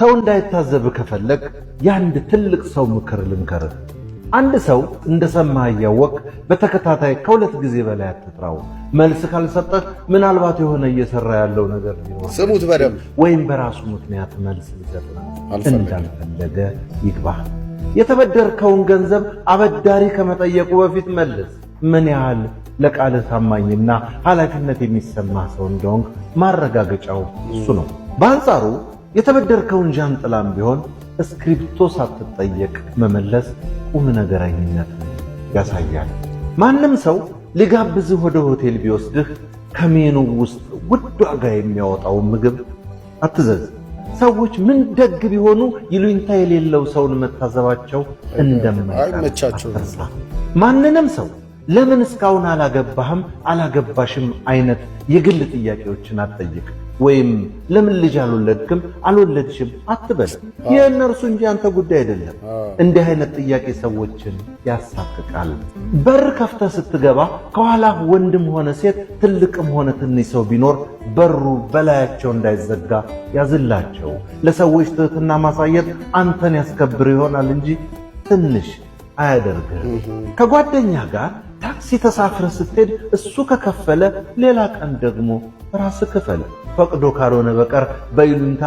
ሰው እንዳይታዘብ ከፈለግ የአንድ ትልቅ ሰው ምክር ልንገርህ። አንድ ሰው እንደሰማህ እያወቅ በተከታታይ ከሁለት ጊዜ በላይ አትጥራው። መልስ ካልሰጠህ ምናልባት የሆነ እየሰራ ያለው ነገር ሊኖር ስሙት በደም ወይም በራሱ ምክንያት መልስ ሊሰጥ እንዳልፈለገ ይግባህ። የተበደርከውን ገንዘብ አበዳሪ ከመጠየቁ በፊት መልስ። ምን ያህል ለቃልህ ታማኝና ኃላፊነት የሚሰማህ ሰው እንደሆንክ ማረጋገጫው እሱ ነው። በአንጻሩ የተበደርከውን ጃንጥላም ቢሆን እስክሪፕቶ ሳትጠየቅ መመለስ ቁም ነገረኝነት ያሳያል። ማንም ሰው ሊጋብዝህ ወደ ሆቴል ቢወስድህ ከሜኑ ውስጥ ውድ ዋጋ የሚያወጣውን ምግብ አትዘዝ። ሰዎች ምን ደግ ቢሆኑ ይሉኝታ የሌለው ሰውን መታዘባቸው እንደማይቻቸው ማንንም ሰው ለምን እስካሁን አላገባህም አላገባሽም አይነት የግል ጥያቄዎችን አትጠይቅ። ወይም ለምን ልጅ አልወለድክም አልወለድሽም አትበል። የእነርሱ እንጂ አንተ ጉዳይ አይደለም። እንዲህ አይነት ጥያቄ ሰዎችን ያሳቅቃል። በር ከፍተህ ስትገባ ከኋላ ወንድም ሆነ ሴት ትልቅም ሆነ ትንሽ ሰው ቢኖር በሩ በላያቸው እንዳይዘጋ ያዝላቸው። ለሰዎች ትህትና ማሳየት አንተን ያስከብር ይሆናል እንጂ ትንሽ አያደርግህ። ከጓደኛ ጋር ታክሲ ተሳፍረህ ስትሄድ እሱ ከከፈለ ሌላ ቀን ደግሞ ራስህ ክፈል። ፈቅዶ ካልሆነ በቀር በይሉኝታ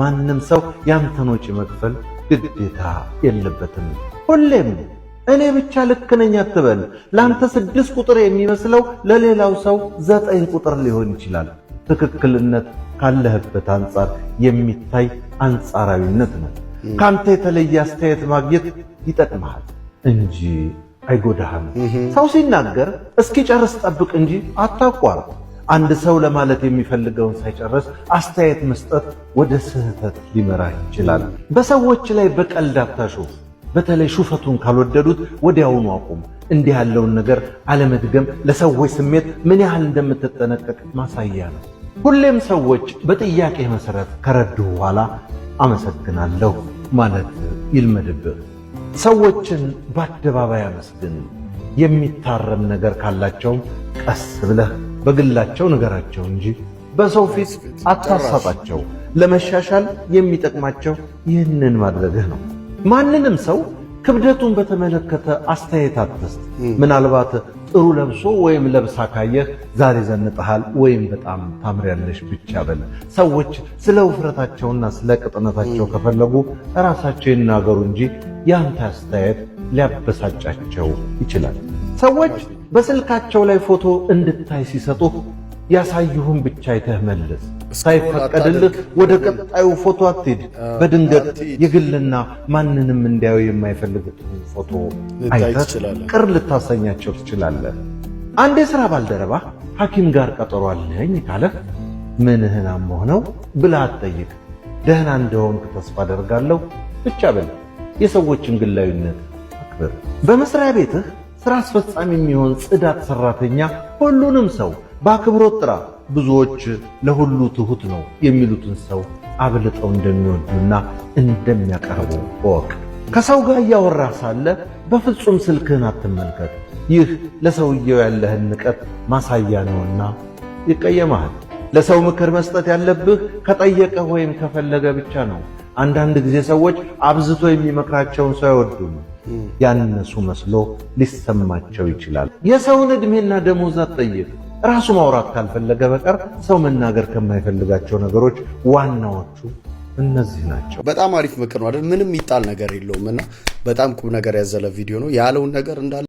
ማንም ሰው ያንተን ወጪ መክፈል ግዴታ የለበትም። ሁሌም እኔ ብቻ ልክ ነኝ አትበል። ለአንተ 6 ቁጥር የሚመስለው ለሌላው ሰው 9 ቁጥር ሊሆን ይችላል። ትክክልነት ካለህበት አንጻር የሚታይ አንጻራዊነት ነው። ካንተ የተለየ አስተያየት ማግኘት ይጠቅምሃል እንጂ አይጎዳህም። ሰው ሲናገር እስኪጨርስ ጠብቅ እንጂ አታቋርጥ። አንድ ሰው ለማለት የሚፈልገውን ሳይጨርስ አስተያየት መስጠት ወደ ስህተት ሊመራህ ይችላል። በሰዎች ላይ በቀልድ አታሹፍ። በተለይ ሹፈቱን ካልወደዱት ወዲያውኑ አቁም። እንዲህ ያለውን ነገር አለመድገም ለሰዎች ስሜት ምን ያህል እንደምትጠነቀቅ ማሳያ ነው። ሁሌም ሰዎች በጥያቄ መሰረት ከረዱ በኋላ አመሰግናለሁ ማለት ይልመድብህ። ሰዎችን በአደባባይ አመስግን። የሚታረም ነገር ካላቸውም ቀስ ብለህ በግላቸው ንገራቸው እንጂ በሰው ፊት አታሳጣቸው። ለመሻሻል የሚጠቅማቸው ይህንን ማድረግህ ነው። ማንንም ሰው ክብደቱን በተመለከተ አስተያየት አትስጥ። ምናልባት ጥሩ ለብሶ ወይም ለብሳ ካየህ ዛሬ ዘንጠሃል ወይም በጣም ታምሪያለሽ ብቻ በል። ሰዎች ስለ ውፍረታቸውና ስለ ቅጥነታቸው ከፈለጉ ራሳቸው ይናገሩ እንጂ ያንተ አስተያየት ሊያበሳጫቸው ይችላል። ሰዎች በስልካቸው ላይ ፎቶ እንድታይ ሲሰጡህ ያሳዩህን ብቻ አይተህ መልስ። ሳይፈቀድልህ ወደ ቀጣዩ ፎቶ አትሂድ። በድንገት የግልና ማንንም እንዲያዩ የማይፈልጉትን ፎቶ አይተህ ቅር ልታሰኛቸው ትችላለህ። አንድ የሥራ ባልደረባ ሐኪም ጋር ቀጠሮ አለኝ ካለህ ምንህን አሞህ ነው ብለህ አትጠይቅ። ደህና እንደሆንክ ተስፋ አደርጋለሁ ብቻ በል። የሰዎችን ግላዊነት አክብር። በመስሪያ ቤትህ ሥራ አስፈጻሚ የሚሆን ጽዳት ሠራተኛ ሁሉንም ሰው በአክብሮት ጥራ። ብዙዎች ለሁሉ ትሁት ነው የሚሉትን ሰው አብልጠው እንደሚወዱና እንደሚያቀርቡ እወቅ። ከሰው ጋር እያወራህ ሳለ በፍጹም ስልክህን አትመልከት። ይህ ለሰውየው ያለህን ንቀት ማሳያ ነውና ይቀየማል። ለሰው ምክር መስጠት ያለብህ ከጠየቀህ ወይም ከፈለገ ብቻ ነው። አንዳንድ ጊዜ ሰዎች አብዝቶ የሚመክራቸውን ሰው አይወዱም። ያነሱ መስሎ ሊሰማቸው ይችላል። የሰውን ዕድሜና ደሞዝ አትጠይቅ። ራሱ ማውራት ካልፈለገ በቀር ሰው መናገር ከማይፈልጋቸው ነገሮች ዋናዎቹ እነዚህ ናቸው። በጣም አሪፍ ምክር ነው አይደል? ምንም ይጣል ነገር የለውምና በጣም ቁም ነገር ያዘለ ቪዲዮ ነው። ያለውን ነገር እንዳለ